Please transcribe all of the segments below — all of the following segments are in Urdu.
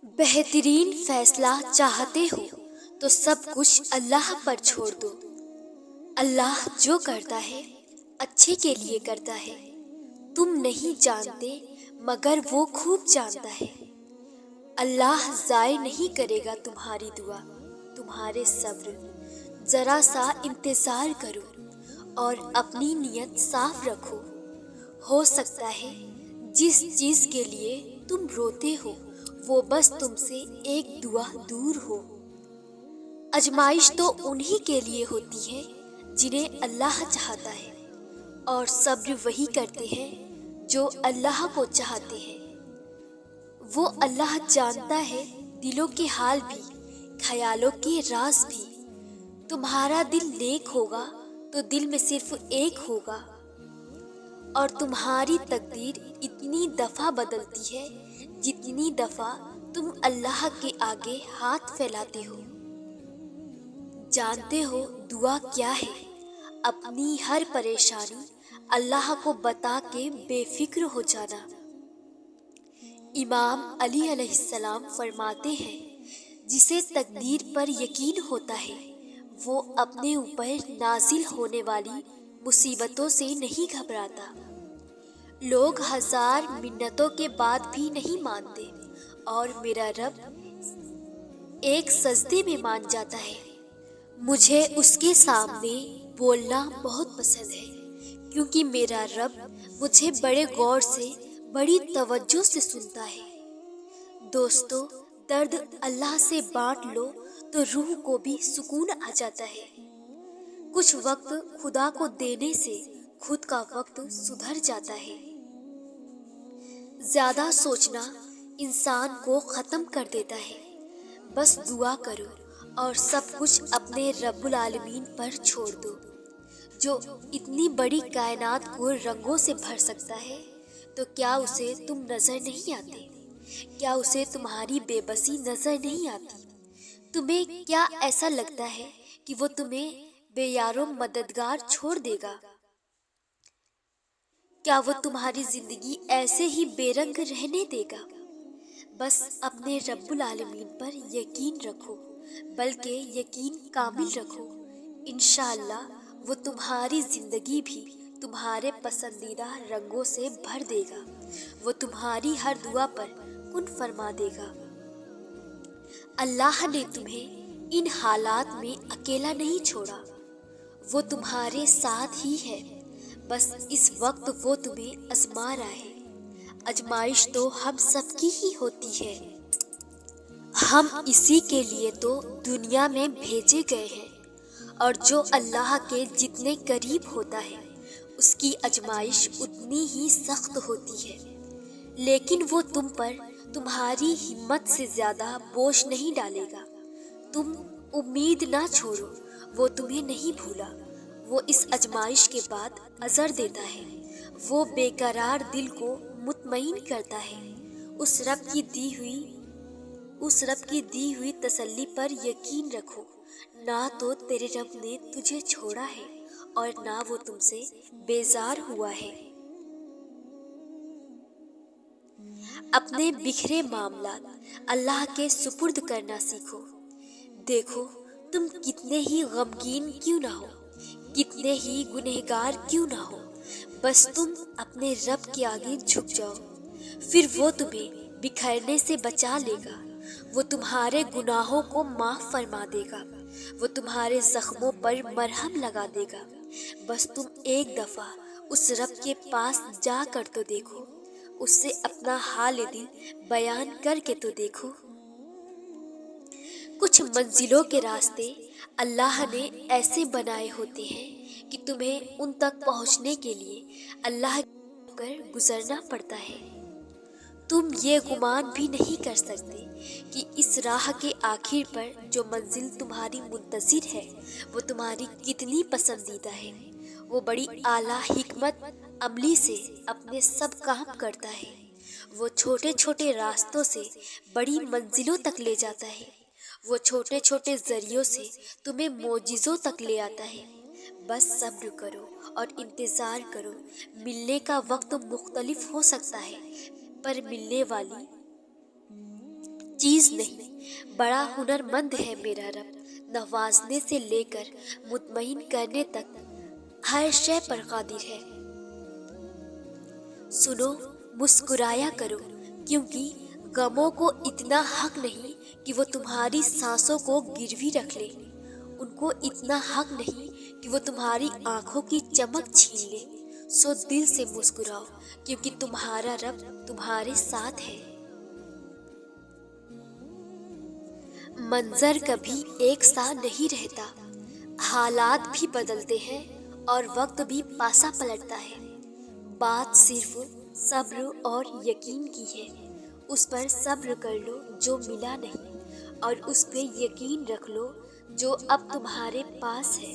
بہترین فیصلہ چاہتے ہو تو سب کچھ اللہ پر چھوڑ دو۔ اللہ جو کرتا ہے اچھے کے لیے کرتا ہے۔ تم نہیں جانتے مگر وہ خوب جانتا ہے۔ اللہ ضائع نہیں کرے گا تمہاری دعا، تمہارے صبر۔ ذرا سا انتظار کرو اور اپنی نیت صاف رکھو۔ ہو سکتا ہے جس چیز کے لیے تم روتے ہو وہ بس تم سے ایک دعا دور ہو۔ آزمائش تو انہی کے لیے ہوتی ہے جنہیں اللہ چاہتا ہے، اور صبر وہی کرتے ہیں جو اللہ کو چاہتے ہیں۔ وہ اللہ جانتا ہے دلوں کے حال بھی، خیالوں کے راز بھی۔ تمہارا دل نیک ہوگا تو دل میں صرف ایک ہوگا، اور تمہاری تقدیر اتنی دفعہ بدلتی ہے جتنی دفعہ تم اللہ کے آگے ہاتھ پھیلاتے ہو۔ جانتے ہو دعا کیا ہے؟ اپنی ہر پریشانی اللہ کو بتا کے بے فکر ہو جانا۔ امام علی علیہ السلام فرماتے ہیں، جسے تقدیر پر یقین ہوتا ہے وہ اپنے اوپر نازل ہونے والی مصیبتوں سے نہیں گھبراتا۔ لوگ 1000 منتوں کے بعد بھی نہیں مانتے، اور میرا رب ایک سجدے میں مان جاتا ہے۔ مجھے اس کے سامنے بولنا بہت پسند ہے، کیونکہ میرا رب مجھے بڑے غور سے، بڑی توجہ سے سنتا ہے۔ دوستو، درد اللہ سے بانٹ لو تو روح کو بھی سکون آ جاتا ہے۔ کچھ وقت خدا کو دینے سے خود کا وقت سدھر جاتا ہے۔ زیادہ سوچنا انسان کو ختم کر دیتا ہے۔ بس دعا کرو اور سب کچھ اپنے رب العالمین پر چھوڑ دو، جو اتنی بڑی کائنات کو رنگوں سے بھر سکتا ہے۔ تو کیا اسے تم نظر نہیں آتے؟ کیا اسے تمہاری بے بسی نظر نہیں آتی؟ تمہیں کیا ایسا لگتا ہے کہ وہ تمہیں بے یار و مددگار چھوڑ دے گا؟ کیا وہ تمہاری زندگی ایسے ہی بے رنگ رہنے دے گا؟ بس اپنے رب العالمین پر یقین رکھو، بلکہ یقین کامل رکھو۔ انشاءاللہ وہ تمہاری زندگی بھی تمہارے پسندیدہ رنگوں سے بھر دے گا۔ وہ تمہاری ہر دعا پر کن فرما دے گا۔ اللہ نے تمہیں ان حالات میں اکیلا نہیں چھوڑا، وہ تمہارے ساتھ ہی ہے۔ بس اس وقت وہ تمہیں آزما رہا ہے۔ آزمائش تو ہم سب کی ہی ہوتی ہے۔ ہم اسی کے لیے تو دنیا میں بھیجے گئے ہیں، اور جو اللہ کے جتنے قریب ہوتا ہے اس کی آزمائش اتنی ہی سخت ہوتی ہے۔ لیکن وہ تم پر تمہاری ہمت سے زیادہ بوجھ نہیں ڈالے گا۔ تم امید نہ چھوڑو، وہ تمہیں نہیں بھولا۔ وہ اس آزمائش کے بعد اجر دیتا ہے۔ وہ بے قرار دل کو مطمئن کرتا ہے۔ اس رب کی دی ہوئی تسلی پر یقین رکھو۔ نہ تو تیرے رب نے تجھے چھوڑا ہے، اور نہ وہ تم سے بیزار ہوا ہے۔ اپنے بکھرے معاملات اللہ کے سپرد کرنا سیکھو۔ دیکھو تم کتنے ہی غمگین کیوں نہ ہو، کتنے ہی گنہگار کیوں نہ ہو، بس تم اپنے رب کے آگے جھک جاؤ، پھر وہ تمہیں بکھرنے سے بچا لے گا۔ وہ تمہارے گناہوں کو معاف فرما دے گا۔ وہ تمہارے زخموں پر مرہم لگا دے گا۔ بس تم ایک دفعہ اس رب کے پاس جا کر تو دیکھو، اس سے اپنا حال دل بیان کر کے تو دیکھو۔ کچھ منزلوں کے راستے اللہ نے ایسے بنائے ہوتے ہیں کہ تمہیں ان تک پہنچنے کے لیے اللہ کے کر گزرنا پڑتا ہے۔ تم یہ گمان بھی نہیں کر سکتے کہ اس راہ کے آخر پر جو منزل تمہاری منتظر ہے وہ تمہاری کتنی پسندیدہ ہے۔ وہ بڑی اعلیٰ حکمت عملی سے اپنے سب کام کرتا ہے۔ وہ چھوٹے چھوٹے راستوں سے بڑی منزلوں تک لے جاتا ہے۔ وہ چھوٹے چھوٹے ذریعوں سے تمہیں معجزوں تک لے آتا ہے۔ بس صبر کرو اور انتظار کرو۔ ملنے کا وقت مختلف ہو سکتا ہے، پر ملنے والی چیز نہیں۔ بڑا ہنرمند ہے میرا رب، نوازنے سے لے کر مطمئن کرنے تک ہر شے پر قادر ہے۔ سنو، مسکرایا کرو، کیونکہ غموں کو اتنا حق نہیں کہ وہ تمہاری سانسوں کو گروی رکھ لے، ان کو اتنا حق نہیں کہ وہ تمہاری آنکھوں کی چمک چھین لے۔ سو دل سے مسکراؤ، کیونکہ تمہارا رب تمہارے ساتھ ہے۔ منظر کبھی ایک سا نہیں رہتا، حالات بھی بدلتے ہیں اور وقت بھی پاسا پلٹتا ہے۔ بات صرف صبر اور یقین کی ہے۔ اس پر صبر کر لو جو ملا نہیں، اور اس پہ یقین رکھ لو جو اب تمہارے پاس ہے۔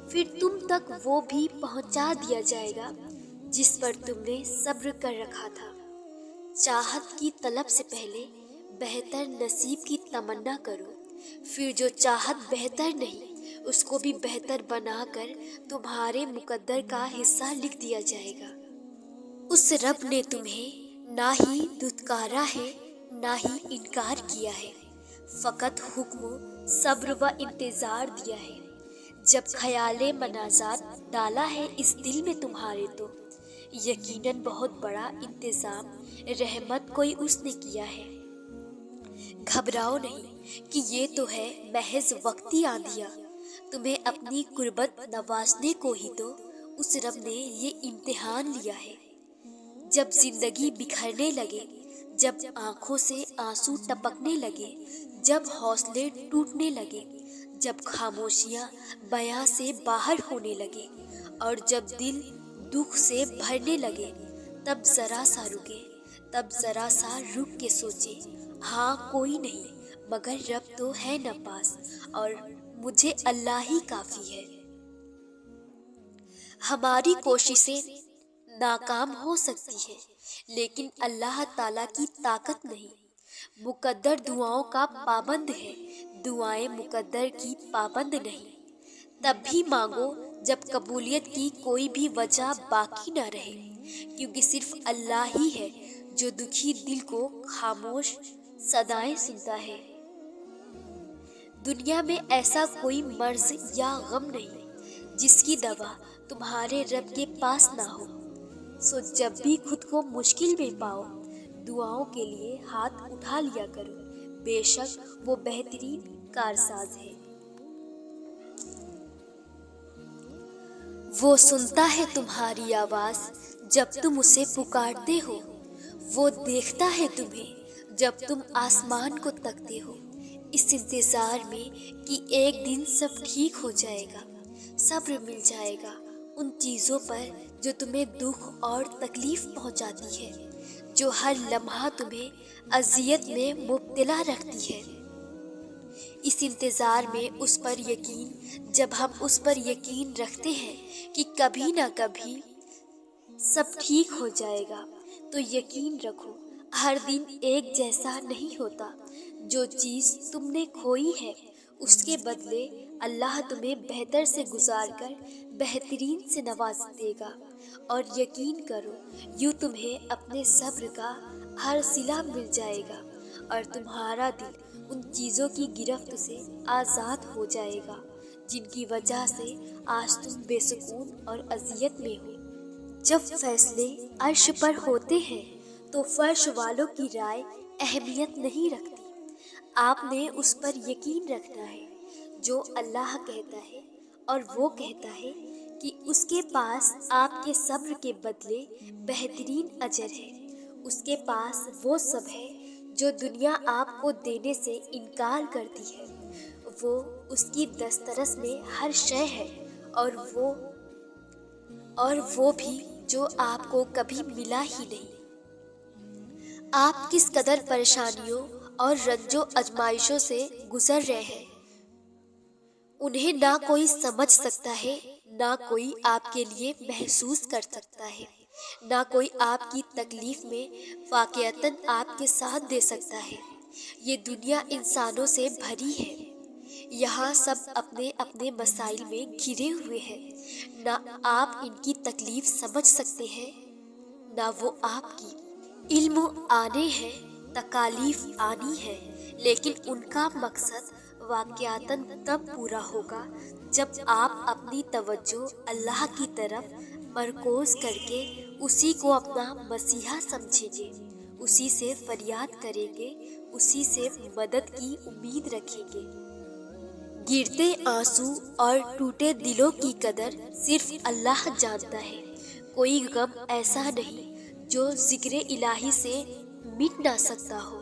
پھر تم تک وہ بھی پہنچا دیا جائے گا جس پر تم نے صبر کر رکھا تھا۔ چاہت کی طلب سے پہلے بہتر نصیب کی تمنا کرو، پھر جو چاہت بہتر نہیں اس کو بھی بہتر بنا کر تمہارے مقدر کا حصہ لکھ دیا جائے گا۔ اس رب نے تمہیں نہ ہی دھتکارا ہے نہ ہی انکار کیا ہے، فقط حکم صبر و انتظار دیا ہے۔ جب خیال مناجات ڈالا ہے اس دل میں تمہارے تو یقیناً بہت بڑا انتظام رحمت کوئی اس نے کیا ہے۔ گھبراؤ نہیں کہ یہ تو ہے محض وقتی آندھیاں، تمہیں اپنی قربت نوازنے کو ہی تو اس رب نے یہ امتحان لیا ہے۔ جب زندگی بکھرنے لگے، جب آنکھوں سے آنسو ٹپکنے لگے، جب حوصلے ٹوٹنے لگے، جب خاموشیاں بیاں سے باہر ہونے لگے، اور جب دل دکھ سے بھرنے لگے، تب ذرا سا رکے، تب ذرا سا رک کے سوچے، ہاں کوئی نہیں مگر رب تو ہے نا پاس، اور مجھے اللہ ہی کافی ہے۔ ہماری کوششیں ناکام ہو سکتی ہے، لیکن اللہ تعالیٰ کی طاقت نہیں۔ مقدر دعاؤں کا پابند ہے، دعائیں مقدر کی پابند نہیں۔ تب بھی مانگو جب قبولیت کی کوئی بھی وجہ باقی نہ رہے، کیونکہ صرف اللہ ہی ہے جو دکھی دل کو خاموش صدائیں سنتا ہے۔ دنیا میں ایسا کوئی مرض یا غم نہیں جس کی دوا تمہارے رب کے پاس نہ ہو۔ سو جب بھی خود کو مشکل میں پاؤ، دعاؤں کے لیے ہاتھ اٹھا لیا کرو، بے شک وہ بہترین کارساز ہے۔ وہ سنتا ہے تمہاری آواز جب تم اسے پکارتے ہو، وہ دیکھتا ہے تمہیں جب تم آسمان کو تکتے ہو۔ اس انتظار میں کہ ایک دن سب ٹھیک ہو جائے گا، صبر مل جائے گا ان چیزوں پر جو تمہیں دکھ اور تکلیف پہنچاتی ہے، جو ہر لمحہ تمہیں اذیت میں مبتلا رکھتی ہے۔ اس انتظار میں اس پر یقین، جب ہم اس پر یقین رکھتے ہیں کہ کبھی نہ کبھی سب ٹھیک ہو جائے گا، تو یقین رکھو ہر دن ایک جیسا نہیں ہوتا۔ جو چیز تم نے کھوئی ہے اس کے بدلے اللہ تمہیں بہتر سے گزار کر بہترین سے نواز دے گا، اور یقین کرو یوں تمہیں اپنے صبر کا ہر صلہ مل جائے گا، اور تمہارا دل ان چیزوں کی گرفت سے آزاد ہو جائے گا جن کی وجہ سے آج تم بے سکون اور اذیت میں ہو۔ جب فیصلے عرش پر ہوتے ہیں تو فرش والوں کی رائے اہمیت نہیں رکھتی۔ آپ نے اس پر یقین رکھنا ہے جو اللہ کہتا ہے، اور وہ کہتا ہے کہ اس کے پاس آپ کے صبر کے بدلے بہترین اجر ہے۔ اس کے پاس وہ سب ہے جو دنیا آپ کو دینے سے انکار کرتی ہے، وہ اس کی دسترس میں ہر شے ہے، اور وہ بھی جو آپ کو کبھی ملا ہی نہیں۔ آپ کس قدر پریشانیوں اور رنج و آزمائشوں سے گزر رہے ہیں، انہیں نہ کوئی سمجھ سکتا ہے، نہ کوئی آپ کے لیے محسوس کر سکتا ہے، نہ کوئی آپ کی تکلیف میں واقعتاً آپ کے ساتھ دے سکتا ہے۔ یہ دنیا انسانوں سے بھری ہے، یہاں سب اپنے اپنے مسائل میں گھرے ہوئے ہیں، نہ آپ ان کی تکلیف سمجھ سکتے ہیں نہ وہ آپ کی۔ علم آنے ہیں، تکالیف آنی ہے، لیکن ان کا مقصد واقعاتاً تب پورا ہوگا جب آپ اپنی توجہ اللہ کی طرف مرکوز کر کے اسی کو اپنا مسیحا سمجھیں گے، اسی سے فریاد کریں گے، اسی سے مدد کی امید رکھیں گے۔ گرتے آنسو اور ٹوٹے دلوں کی قدر صرف اللہ جانتا ہے۔ کوئی غم ایسا نہیں جو ذکر الہی سے مٹ نہ سکتا ہو،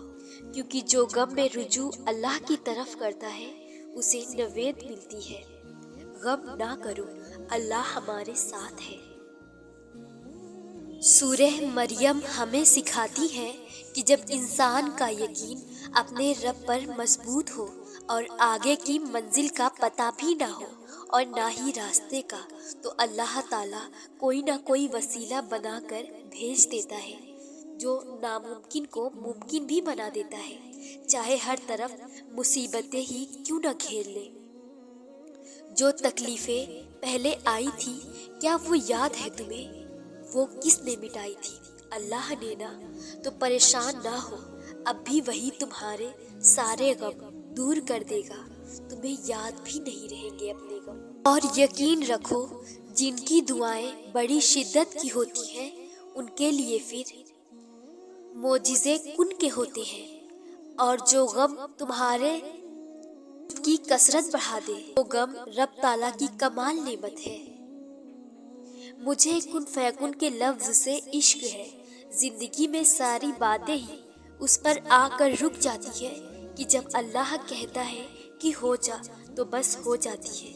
کیونکہ جو غم میں رجوع اللہ کی طرف کرتا ہے اسے نوید ملتی ہے۔ غم نہ کرو، اللہ ہمارے ساتھ ہے۔ سورہ مریم ہمیں سکھاتی ہے کہ جب انسان کا یقین اپنے رب پر مضبوط ہو اور آگے کی منزل کا پتہ بھی نہ ہو اور نہ ہی راستے کا، تو اللہ تعالیٰ کوئی نہ کوئی وسیلہ بنا کر بھیج دیتا ہے جو ناممکن کو ممکن بھی بنا دیتا ہے، چاہے ہر طرف مصیبتیں ہی کیوں نہ گھیر لیں۔ جو تکلیفیں پہلے آئی تھی کیا وہ یاد ہے تمہیں؟ وہ کس نے مٹائی تھی؟ اللہ نے نا۔ تو پریشان نہ ہو، اب بھی وہی تمہارے سارے غم دور کر دے گا، تمہیں یاد بھی نہیں رہیں گے اپنے غم۔ اور یقین رکھو، جن کی دعائیں بڑی شدت کی ہوتی ہیں ان کے لیے پھر معجزے کن کے ہوتے ہیں، اور جو غم تمہارے کی کثرت بڑھا دے وہ غم رب تعالیٰ کی کمال نعمت ہے۔ مجھے کن فیکن کے لفظ سے عشق ہے، زندگی میں ساری باتیں ہی اس پر آ کر رک جاتی ہے کہ جب اللہ کہتا ہے کہ ہو جا تو بس ہو جاتی ہے۔